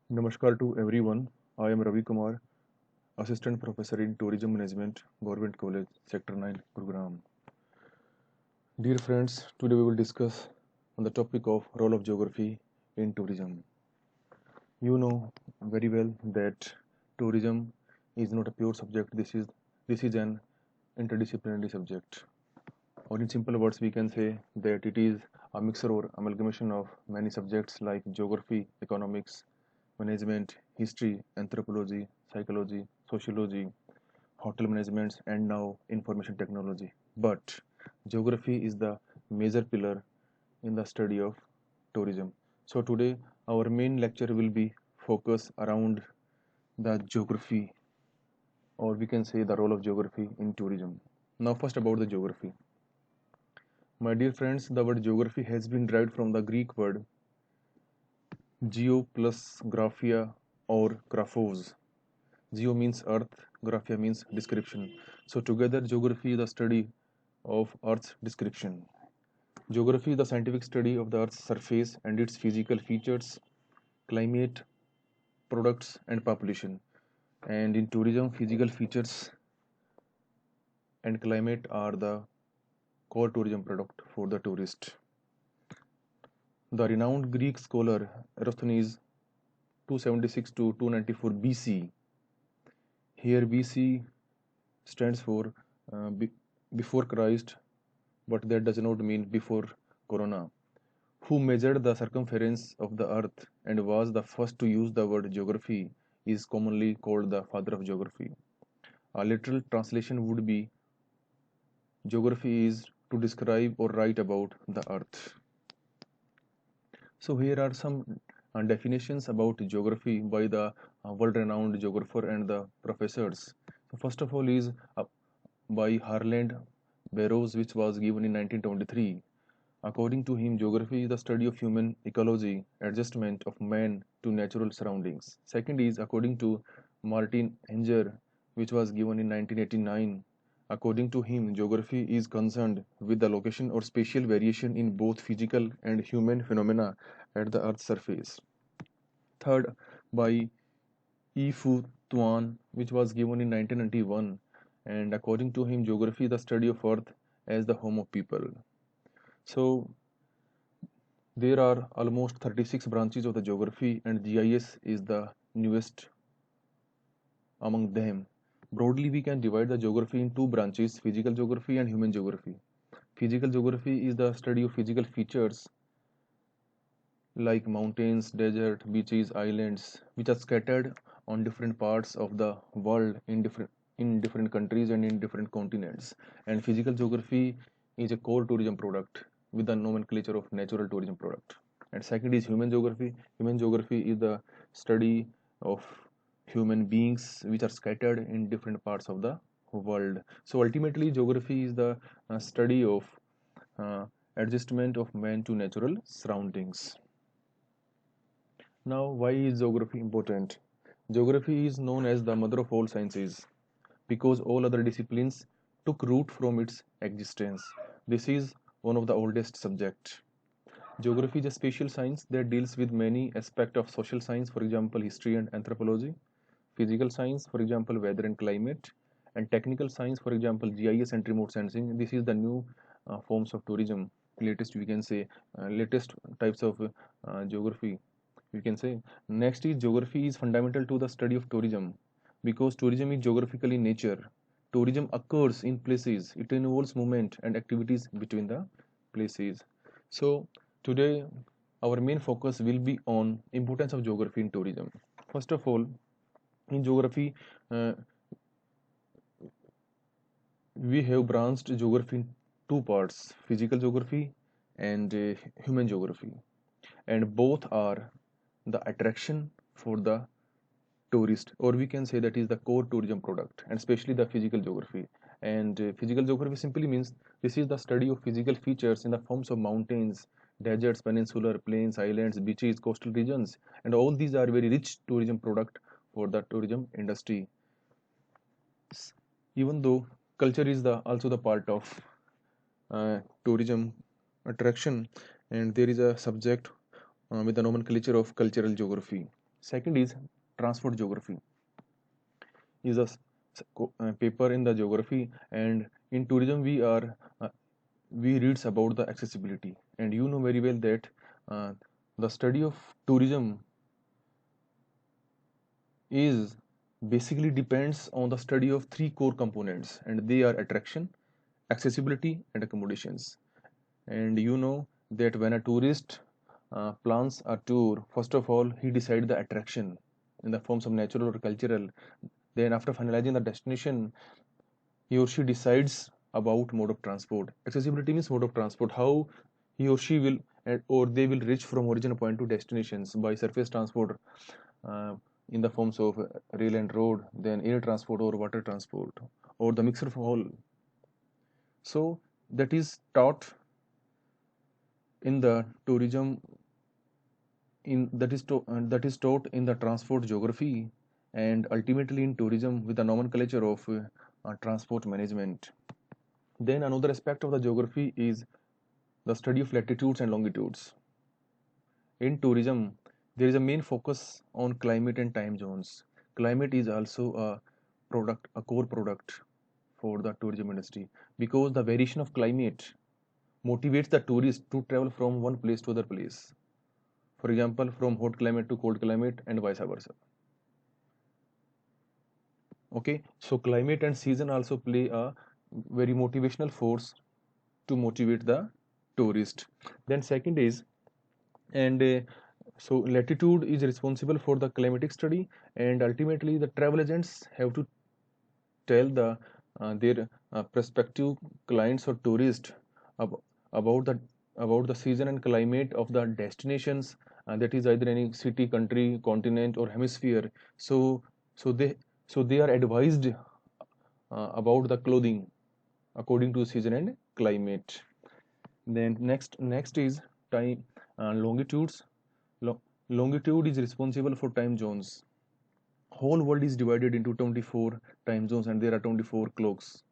Namaskar to everyone. I am Ravi Kumar, Assistant Professor in Tourism Management, Government College, Sector 9, Gurugram. Dear friends, today we will discuss on the topic of role of geography in tourism. You know very well that tourism is not a pure subject. This is an interdisciplinary subject. Or in simple words, we can say that it is a mixture or amalgamation of many subjects like geography, economics, management, history, anthropology, psychology, sociology, hotel management, and now information technology. But geography is the major pillar in the study of tourism. So today our main lecture will be focused around the geography, or we can say the role of geography in tourism. Now first about the geography. My dear friends, the word geography has been derived from the Greek word geo plus graphia or graphos. Geo means earth, graphia means description. So together geography is the study of earth's description. Geography is the scientific study of the earth's surface and its physical features, climate, products and population. And in tourism, physical features and climate are the core tourism product for the tourist. The renowned Greek scholar Eratosthenes 276 to 294 BC. Here BC stands for before Christ, but that does not mean before Corona. Who measured the circumference of the earth and was the first to use the word geography is commonly called the father of geography. A literal translation would be geography is to describe or write about the earth. So here are some definitions about geography by the world-renowned geographer and the professors. So first of all is by Harland Barrows, which was given in 1923. According to him, geography is the study of human ecology, adjustment of man to natural surroundings. Second is according to Martin Henger, which was given in 1989. According to him, geography is concerned with the location or spatial variation in both physical and human phenomena at the Earth's surface. Third, by E. Fu Tuan, which was given in 1991, and according to him, geography is the study of Earth as the home of people. So there are almost 36 branches of the geography, and GIS is the newest among them. Broadly, we can divide the geography in two branches, physical geography and human geography. Physical geography is the study of physical features like mountains, desert, beaches, islands, which are scattered on different parts of the world in different countries and in different continents. And physical geography is a core tourism product with the nomenclature of natural tourism product. And second is human geography. Human geography is the study of human beings which are scattered in different parts of the world. So ultimately, geography is the study of uh, adjustment of man to natural surroundings. Now, why is geography important? Geography is known as the mother of all sciences because all other disciplines took root from its existence. This is one of the oldest subjects. Geography is a special science that deals with many aspects of social science, for example, history and anthropology, physical science, for example, weather and climate, and technical science, for example, GIS and remote sensing. This is the new forms of tourism, latest we can say, latest types of geography we can say. Next is geography is fundamental to the study of tourism because tourism is geographical in nature. Tourism occurs in places, it involves movement and activities between the places. So today our main focus will be on importance of geography in tourism. First of all, in geography, uh, we have branched geography in two parts, physical geography and human geography, and both are the attraction for the tourist, or we can say that is the core tourism product, and especially the physical geography. And physical geography simply means this is the study of physical features in the forms of mountains, deserts, peninsular plains, islands, beaches, coastal regions, and all these are very rich tourism product for the tourism industry. Even though culture is the also the part of tourism attraction, and there is a subject with the nomenclature of cultural geography. Second is transport geography. Is a paper in the geography, and in tourism we reads about the accessibility, and you know very well that uh, the study of tourism is basically depends on the study of three core components, and they are attraction, accessibility, and accommodations. And you know that when a tourist plans a tour, first of all he decides the attraction in the forms of natural or cultural. Then after finalizing the destination, he or she decides about mode of transport. Accessibility means mode of transport, how he or she will or they will reach from origin point to destinations by surface transport, uh, in the forms of rail and road, then air transport or water transport, or the mixture of all. So that is taught in the tourism, that is taught in the transport geography, and ultimately in tourism with the nomenclature of transport management. Then another aspect of the geography is the study of latitudes and longitudes. In tourism, there is a main focus on climate and time zones. Climate is also a core product for the tourism industry, because the variation of climate motivates the tourist to travel from one place to other place. For example, from hot climate to cold climate and vice versa. Okay, so climate and season also play a very motivational force to motivate the tourist. Then second is, and so latitude is responsible for the climatic study, and ultimately the travel agents have to tell their prospective clients or tourists ab- about the season and climate of the destinations, that is either any city, country, continent, or hemisphere. So so they so they are advised about the clothing according to season and climate. Then next is time, longitudes. Lo- Longitude is responsible for time zones. Whole world is divided into 24 time zones, and there are 24 clocks.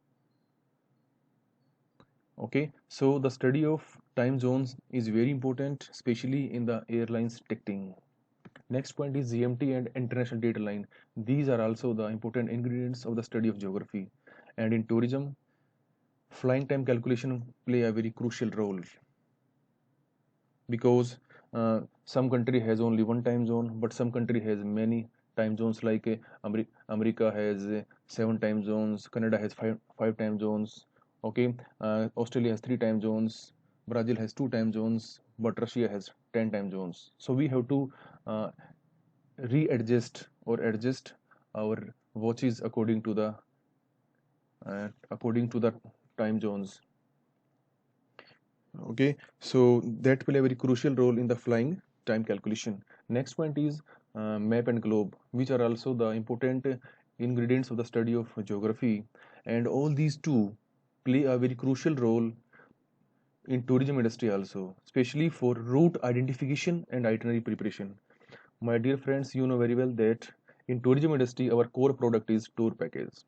Okay, so the study of time zones is very important, especially in the airlines ticketing. Next point is GMT and international data line. These are also the important ingredients of the study of geography. And in tourism, flying time calculation play a very crucial role, because some country has only one time zone, but some country has many time zones, like America has 7 time zones, Canada has five time zones. Okay, Australia has 3 time zones, Brazil has 2 time zones, but Russia has 10 time zones. So we have to uh, readjust or adjust our watches according to the time zones. Okay, so that play a very crucial role in the flying time calculation. Next point is map and globe, which are also the important ingredients of the study of geography, and all these two play a very crucial role in tourism industry also, especially for route identification and itinerary preparation. My dear friends, you know very well that in tourism industry our core product is tour package,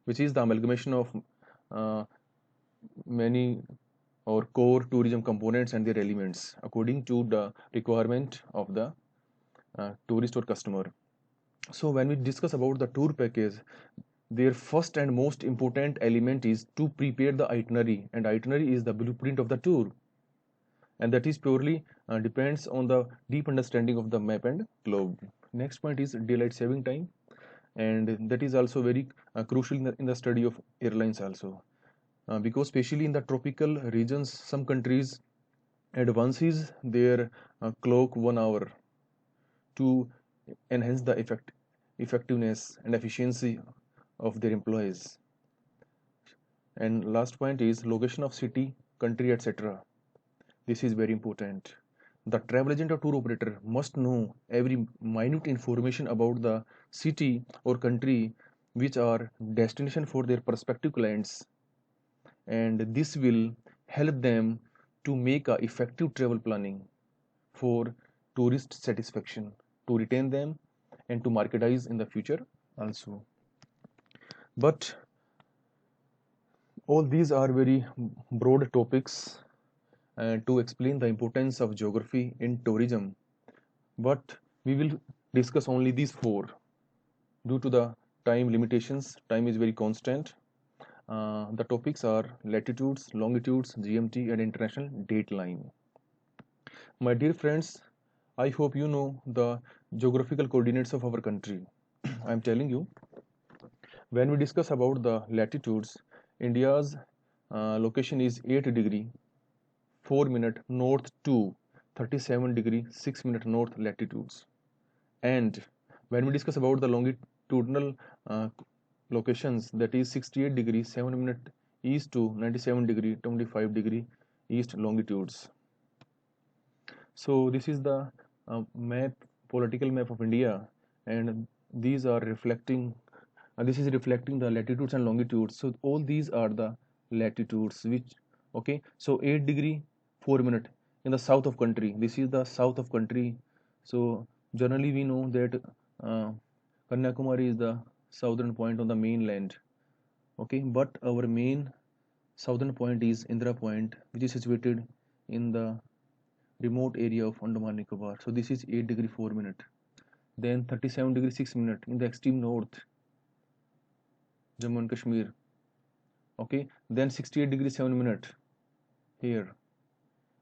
which is the amalgamation of uh, many or core tourism components and their elements according to the requirement of the tourist or customer. So when we discuss about the tour package, their first and most important element is to prepare the itinerary, and itinerary is the blueprint of the tour, and that is purely depends on the deep understanding of the map and globe. Next point is daylight saving time, and that is also very crucial in the study of airlines also, because especially in the tropical regions some countries advances their clock 1 hour to enhance the effectiveness and efficiency of their employees. And last point is location of city, country, etc. This is very important. The travel agent or tour operator must know every minute information about the city or country which are destination for their prospective clients, and this will help them to make a effective travel planning for tourist satisfaction, to retain them, and to marketize in the future also. But all these are very broad topics to explain the importance of geography in tourism. But we will discuss only these four. Due to the time limitations, time is very constant. The topics are latitudes, longitudes, GMT, and international dateline. My dear friends, I hope you know the geographical coordinates of our country. I am telling you, when we discuss about the latitudes, India's location is 8 degree 4 minute north to 37 degree 6 minute north latitudes. And when we discuss about the longitudinal uh, locations, that is 68 degree 7 minute east to 97 degree 25 degree east longitudes. So this is the map, political map of India, and these are reflecting. This is reflecting the latitudes and longitudes. So all these are the latitudes. Which okay. So 8 degree 4 minute in the south of country. This is the south of country. So generally we know that uh, Kanyakumari is the southern point on the mainland. Okay, but our main southern point is Indira Point, which is situated in the remote area of Andaman Nicobar. So this is 8 degree 4 minute. Then 37 degree 6 minute in the extreme north, Jammu and Kashmir. Okay, then 68 degree 7 minute here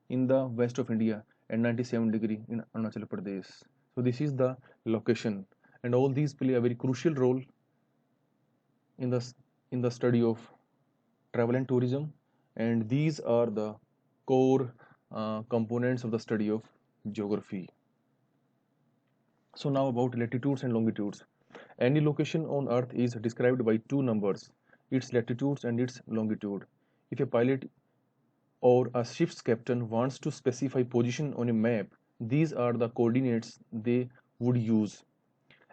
in the west of India and 97 degree in Arunachal Pradesh. So this is the location, and all these play a very crucial role in the study of travel and tourism, and these are the core components of the study of geography. So now about latitudes and longitudes. Any location on Earth is described by two numbers, its latitudes and its longitude. If a pilot or a ship's captain wants to specify position on a map, these are the coordinates they would use.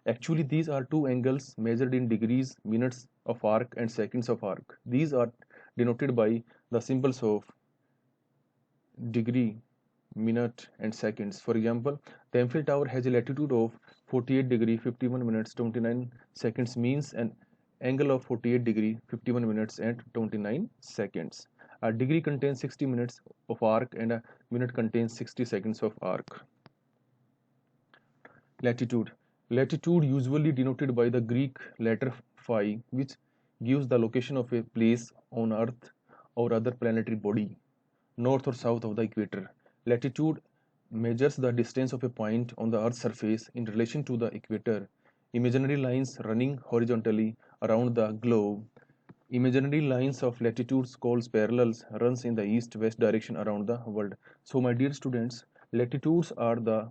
Actually, these are two angles measured in degrees, minutes of arc, and seconds of arc. These are denoted by the symbols of degree, minute, and seconds. For example, the Eiffel Tower has a latitude of 48 degree 51 minutes 29 seconds, means an angle of 48 degree 51 minutes and 29 seconds. A degree contains 60 minutes of arc and a minute contains 60 seconds of arc. Latitude. Latitude usually denoted by the Greek letter phi, which gives the location of a place on Earth or other planetary body, north or south of the equator. Latitude measures the distance of a point on the Earth's surface in relation to the equator. Imaginary lines running horizontally around the globe. Imaginary lines of latitudes called parallels runs in the east-west direction around the world. So my dear students, latitudes are the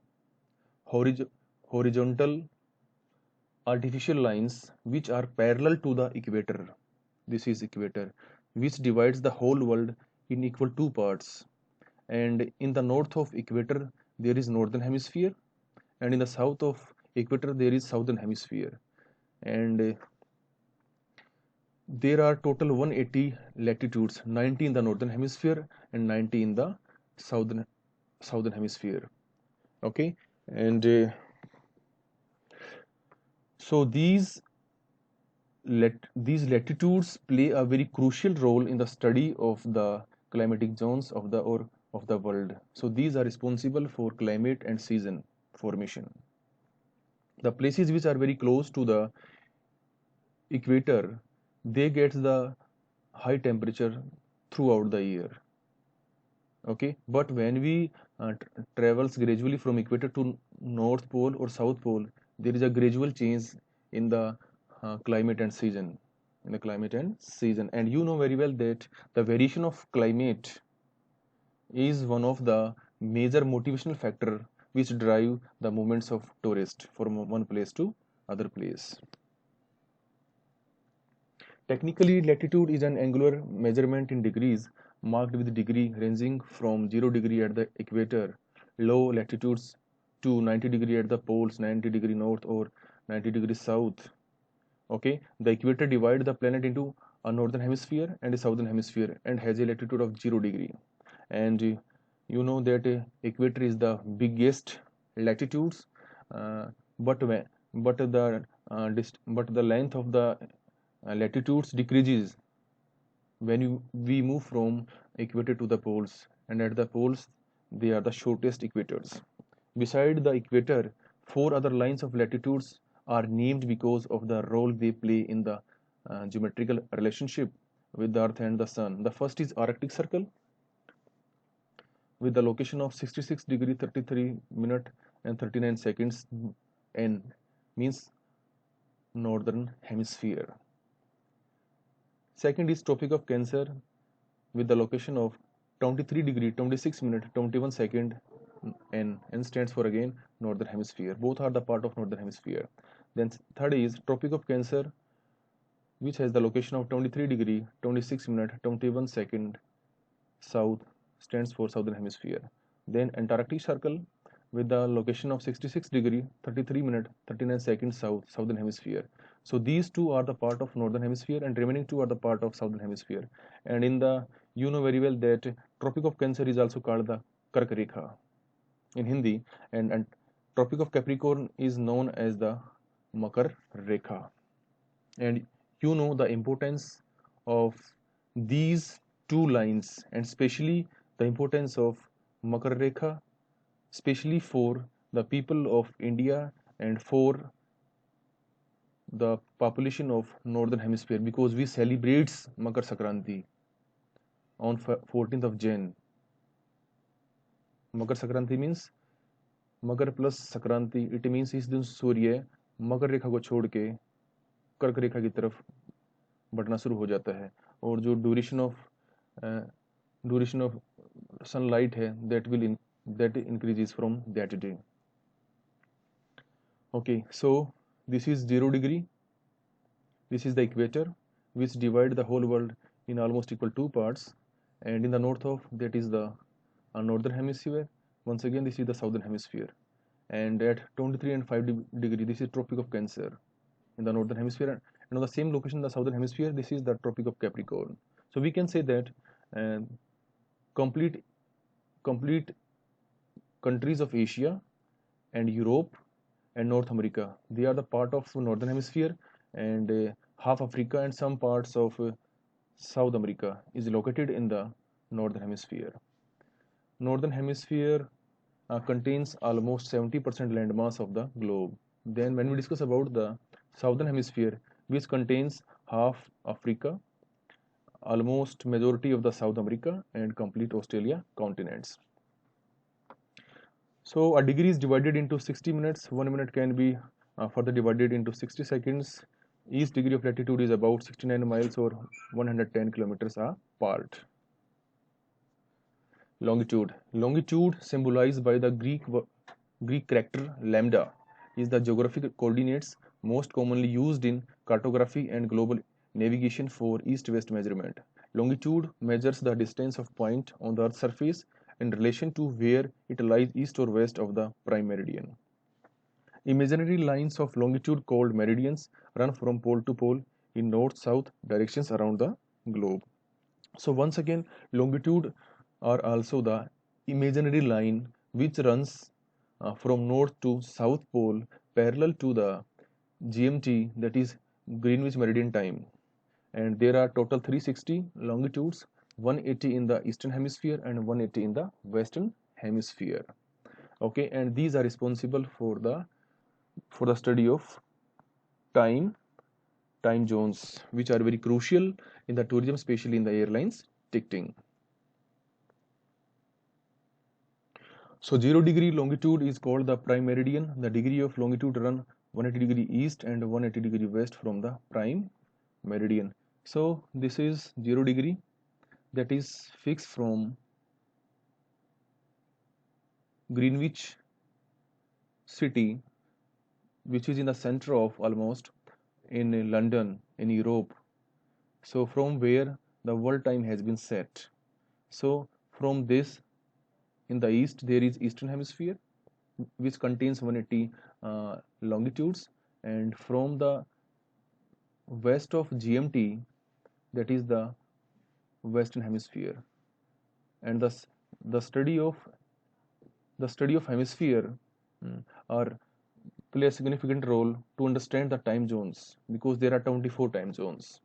horizontal artificial lines which are parallel to the equator. This is equator, which divides the whole world in equal two parts. And in the north of equator there is northern hemisphere, and in the south of equator there is southern hemisphere. And there are total 180 latitudes, 90 in the northern hemisphere and 90 in the southern hemisphere. Okay, and so these latitudes play a very crucial role in the study of the climatic zones of the world. So these are responsible for climate and season formation. The places which are very close to the equator, they get the high temperature throughout the year. Okay, but when we travels gradually from equator to north pole or south pole, there is a gradual change in the climate and season, and you know very well that the variation of climate is one of the major motivational factor which drive the movements of tourists from one place to other place. Technically, latitude is an angular measurement in degrees marked with degree ranging from 0 degree at the equator, low latitudes, to 90 degree at the poles, 90 degree north or 90 degree south. Okay, the equator divides the planet into a northern hemisphere and a southern hemisphere and has a latitude of 0 degree. And you know that equator is the biggest latitudes, uh, but when but the length of the latitudes decreases when we move from equator to the poles, and at the poles they are the shortest equators. Beside the equator, Four other lines of latitudes are named because of the role they play in the geometrical relationship with the Earth and the Sun. The first is Arctic Circle with the location of 66 degree 33 minute and 39 seconds N means northern hemisphere. Second is Tropic of Cancer with the location of 23 degree 26 minute 21 second N stands for again northern hemisphere. Both are the part of northern hemisphere. Then third is Tropic of Cancer which has the location of 23 degree 26 minute 21 second south stands for southern hemisphere. Then Antarctic Circle with the location of 66 degree 33 minute 39 seconds south southern hemisphere. So these two are the part of northern hemisphere and remaining two are the part of southern hemisphere. And in the you know very well that Tropic of Cancer is also called the Kark Rekha in Hindi, and Tropic of Capricorn is known as the Makar Rekha. And you know the importance of these two lines and especially the importance of Makar Rekha, especially for the people of India and for the population of northern hemisphere because we celebrates Makar Sankranti on 14th of Jan. Makar Sankranti means Makar plus Sankranti it means इस दिन सूर्य मकर रेखा को छोड़ के कर्क रेखा की तरफ बढ़ना शुरू हो जाता है और जो ड्यूरेशन ऑफ सनलाइट है that increases from that day. Okay, so this is 0 degree. This is the equator which divide the whole world in almost equal two parts, and in the north of that is the northern hemisphere. Once again this is the southern hemisphere, and at 23 and 5 degree this is Tropic of Cancer in the northern hemisphere, and on the same location in the southern hemisphere this is the Tropic of Capricorn. So we can say that complete countries of Asia and Europe and North America, they are the part of northern hemisphere, and half Africa and some parts of South America is located in the northern hemisphere. Northern hemisphere contains almost 70% landmass of the globe. Then when we discuss about the southern hemisphere, which contains half Africa, almost majority of the South America and complete Australia continents. So a degree is divided into 60 minutes. 1 minute can be further divided into 60 seconds. Each degree of latitude is about 69 miles or 110 kilometers apart. Longitude. Longitude, symbolized by the Greek character lambda, is the geographic coordinates most commonly used in cartography and global navigation for east-west measurement. Longitude measures the distance of point on the Earth's surface in relation to where it lies east or west of the prime meridian. Imaginary lines of longitude called meridians run from pole to pole in north-south directions around the globe. So once again, longitude are also the imaginary line which runs from north to south pole parallel to the GMT, that is Greenwich Meridian Time, and there are total 360 longitudes, 180 in the eastern hemisphere and 180 in the western hemisphere. Okay, and these are responsible for the study of time zones, which are very crucial in the tourism, especially in the airlines ticketing. So 0 degree longitude is called the prime meridian. The degree of longitude run 180 degree east and 180 degree west from the prime meridian. So this is 0 degree, that is fixed from Greenwich city, which is in the center of almost in London in Europe. So from where the world time has been set. So from this, in the east there is eastern hemisphere which contains 180 longitudes, and from the west of GMT, that is the western hemisphere, and the study of hemisphere are play a significant role to understand the time zones because there are 24 time zones.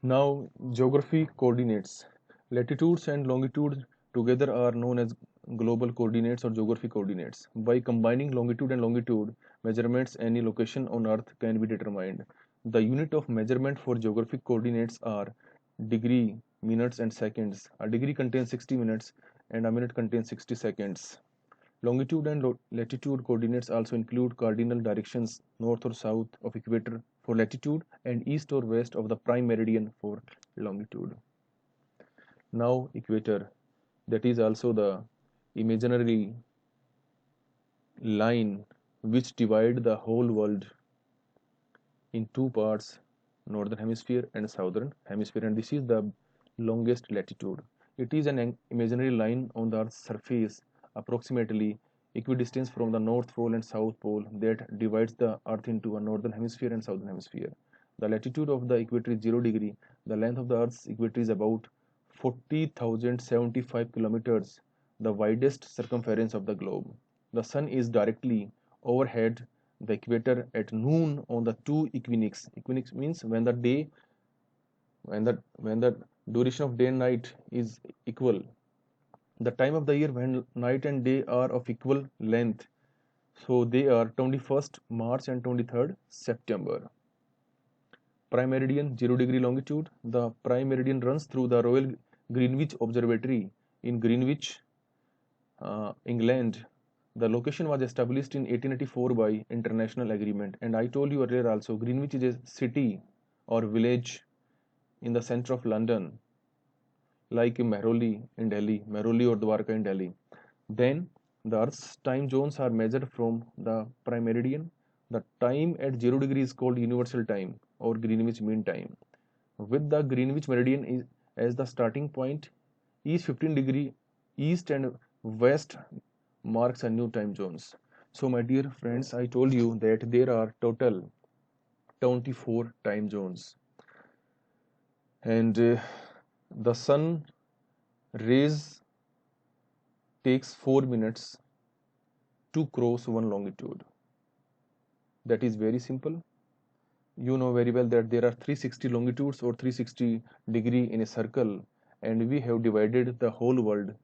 Now geography coordinates. Latitudes and longitudes together are known as global coordinates or geographic coordinates. By combining longitude and longitude measurements, any location on Earth can be determined. The unit of measurement for geographic coordinates are degree, minutes, and seconds. A degree contains 60 minutes and a minute contains 60 seconds. Longitude and latitude coordinates also include cardinal directions north or south of equator for latitude and east or west of the prime meridian for longitude. Now equator, that is also the imaginary line which divide the whole world in two parts, northern hemisphere and southern hemisphere, and this is the longest latitude. It is an imaginary line on the earth's surface approximately equidistant from the north pole and south pole that divides the earth into a northern hemisphere and southern hemisphere. The latitude of the equator is 0 degree. The length of the earth's equator is about 40,075 kilometers, the widest circumference of the globe. The sun is directly overhead the equator at noon on the two equinox. Equinox means when the duration of day and night is equal. The time of the year when night and day are of equal length. So they are 21st March and 23rd September. Prime meridian 0 degree longitude. The prime meridian runs through the Royal Greenwich Observatory in Greenwich, England. The location was established in 1884 by international agreement, and I told you earlier also Greenwich is a city or village in the center of London, like Mehrauli in Delhi, Mehrauli or Dwarka in Delhi. Then the Earth's time zones are measured from the prime meridian. The time at 0 degree is called universal time or Greenwich Mean Time. With the Greenwich meridian as the starting point, each 15 degree east and west marks a new time zones. So my dear friends, I told you that there are total 24 time zones, and the sun rays takes 4 minutes to cross one longitude. That is very simple. You know very well that there are 360 longitudes or 360 degree in a circle, and we have divided the whole world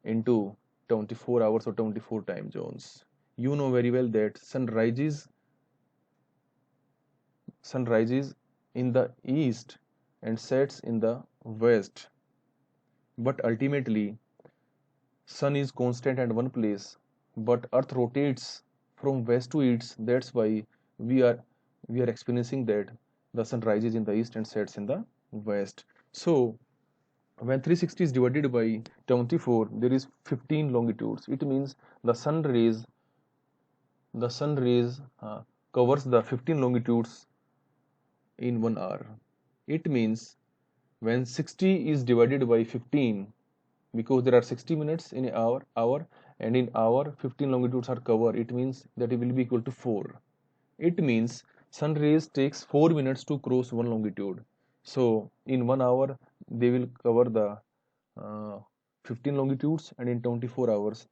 into 24 hours or 24 time zones. You know very well that sun rises in the east and sets in the west, but ultimately sun is constant at one place, but earth rotates from west to east. That's why we are experiencing that the sun rises in the east and sets in the west. So when 360 is divided by 24, there is 15 longitudes. It means the sun rays covers the 15 longitudes in 1 hour. It means when 60 is divided by 15, because there are 60 minutes in an hour, and in hour 15 longitudes are covered, it means that it will be equal to 4. It means sun rays takes 4 minutes to cross one longitude. So in 1 hour they will cover the 15 longitudes, and in 24 hours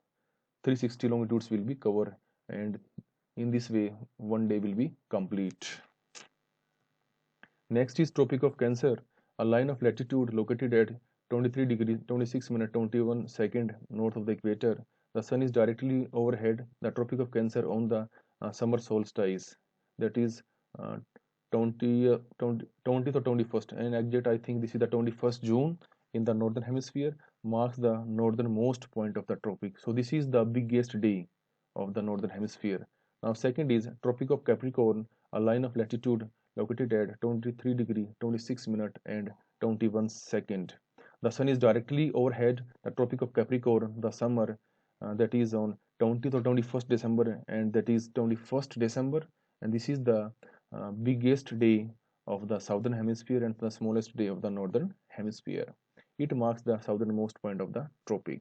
360 longitudes will be covered, and in this way one day will be complete. Next is Tropic of Cancer, a line of latitude located at 23 degrees 26 minutes 21 second north of the equator. The sun is directly overhead the Tropic of Cancer on the summer solstice, that is 20th or 21st, and exact I think this is the 21st June in the northern hemisphere, marks the northernmost point of the tropic. So this is the biggest day of the northern hemisphere. Now second is Tropic of Capricorn, a line of latitude located at 23 degree 26 minute and 21 second. The sun is directly overhead the Tropic of Capricorn the summer, that is on 20th or 21st December, and that is 21st December, and this is the biggest day of the southern hemisphere and the smallest day of the northern hemisphere. It marks the southernmost point of the tropic.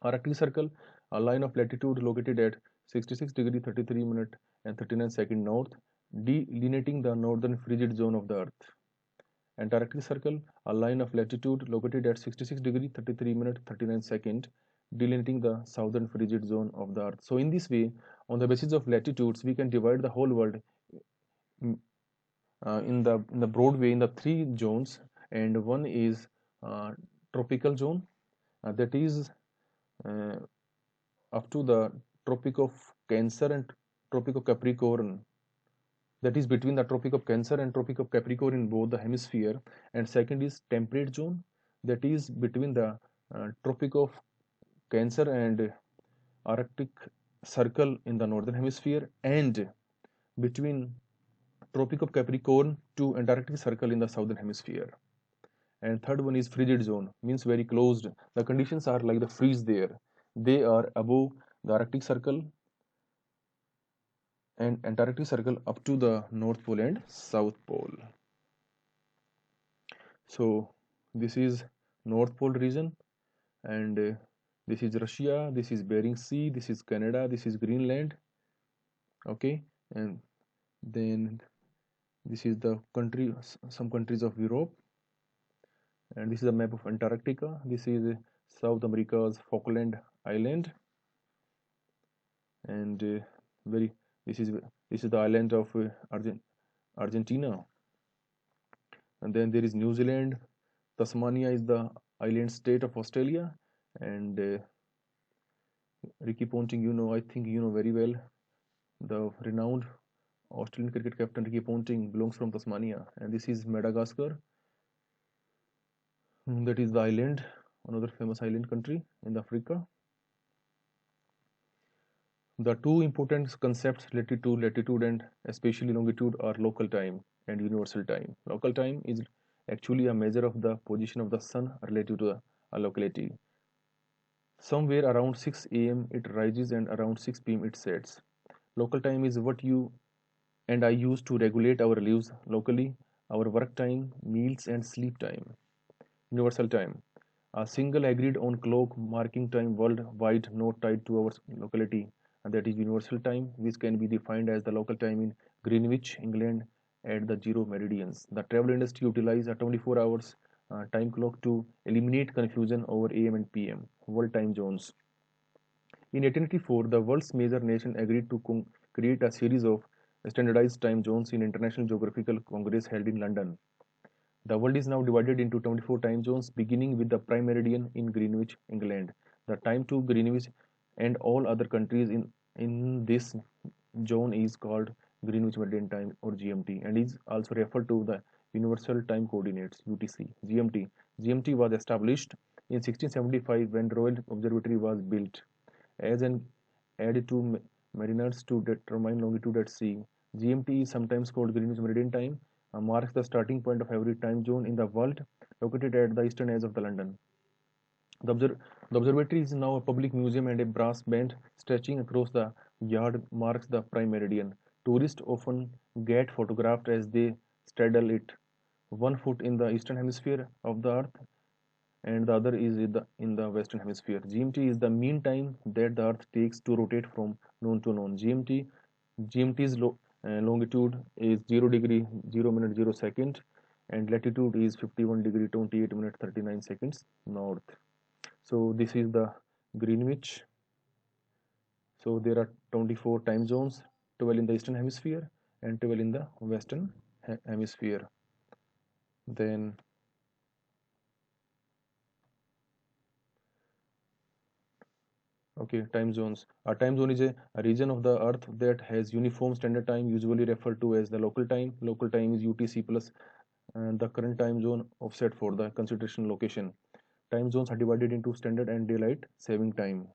Arctic Circle, a line of latitude located at 66 degree 33 minute and 39 second north, delineating the northern frigid zone of the earth. Antarctic Circle, a line of latitude located at 66 degree 33 minute 39 second, delineating the southern frigid zone of the earth. So in this way, on the basis of latitudes, we can divide the whole world in the broad way in the three zones, and one is tropical zone, that is uh, up to the Tropic of Cancer and Tropic of Capricorn, that is between the Tropic of Cancer and Tropic of Capricorn in both the hemisphere. And second is temperate zone, that is between the Tropic of Cancer and Arctic Circle in the northern hemisphere, and between Tropic of Capricorn to Antarctic Circle in the southern hemisphere. And third one is frigid zone, means very closed. The conditions are like the freeze there. They are above the Arctic Circle and Antarctic Circle up to the North Pole and South Pole. So this is North Pole region, and this is Russia, this is Bering Sea, this is Canada, this is Greenland. Okay, and then this is the country, some countries of Europe, and this is a map of Antarctica. This is South America's Falkland Island, and very this is the island of Argentina. And then there is New Zealand. Tasmania is the island state of Australia, and Ricky Ponting, I think you know very well, the renowned Australian cricket captain Ricky Ponting belongs from Tasmania. And this is Madagascar. That is the island, another famous island country in Africa. The two important concepts related to latitude and especially longitude are local time and universal time. Local time is actually a measure of the position of the sun relative to a locality. Somewhere around 6 a.m. it rises and around 6 p.m. it sets. Local time is what you and I use to regulate our lives locally, our work time, meals and sleep time. Universal time, a single agreed on clock marking time worldwide not tied to our locality, and that is universal time, which can be defined as the local time in Greenwich, England at the 0 meridians. The travel industry utilizes a 24 hours time clock to eliminate confusion over AM and PM, world time zones. In 1884, the world's major nation agreed to create a series of standardized time zones in International Geographical Congress held in London. The world is now divided into 24 time zones, beginning with the prime meridian in Greenwich, England. The time to Greenwich and all other countries in this zone is called Greenwich Meridian Time or GMT, and is also referred to the Universal Time Coordinates (UTC). GMT. GMT was established in 1675 when Royal Observatory was built as an aid to mariners to determine longitude at sea. GMT is sometimes called Greenwich Meridian Time, marks the starting point of every time zone in the world, located at the eastern edge of the London. The observatory is now a public museum, and a brass band stretching across the yard marks the prime meridian. Tourists often get photographed as they straddle it, one foot in the eastern hemisphere of the earth and the other is in the western hemisphere. GMT is the mean time that the earth takes to rotate from noon to noon. GMT's longitude is 0 degree 0 minute 0 second, and latitude is 51 degree 28 minute 39 seconds north. So this is the Greenwich. So there are 24 time zones, 12 in the eastern hemisphere and 12 in the western hemisphere. Then okay, time zones. A time zone is a region of the earth that has uniform standard time, usually referred to as the local time. Local time is UTC plus the current time zone offset for the consideration location. Time zones are divided into standard and daylight saving time.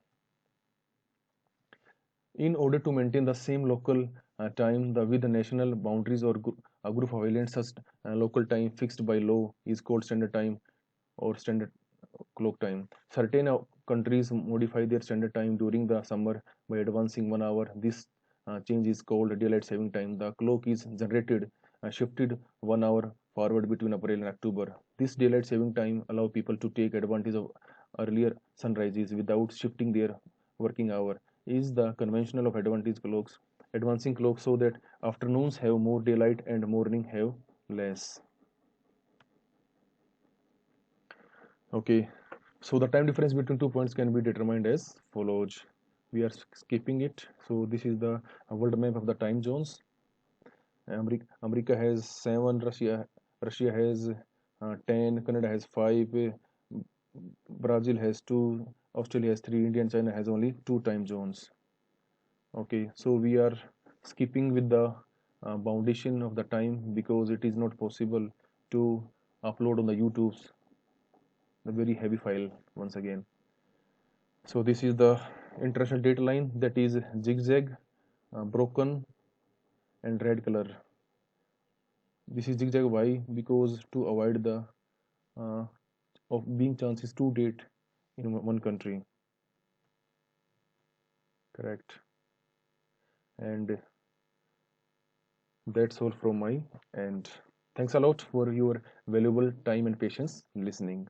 In order to maintain the same local time with the national boundaries or a group of islands, such local time fixed by law is called standard time or standard clock time. Certain countries modify their standard time during the summer by advancing 1 hour. This change is called daylight saving time. The clock is generated shifted 1 hour forward between April and October. This daylight saving time allows people to take advantage of earlier sunrises without shifting their working hour. Is the conventional of advancing clocks so that afternoons have more daylight and morning have less. Okay, so the time difference between 2 points can be determined as follows. We are skipping it. So this is the world map of the time zones. America has 7, Russia has 10, Canada has 5, Brazil has 2, Australia has 3, India and China has only 2 time zones. Okay, so we are skipping with the foundation of the time because it is not possible to upload on the YouTube's the very heavy file once again. So this is the international date line, that is zigzag, broken and red color. This is zigzag. Why? Because to avoid the uh, of being chances to date in one country. Correct. And that's all from my end. Thanks a lot for your valuable time and patience listening.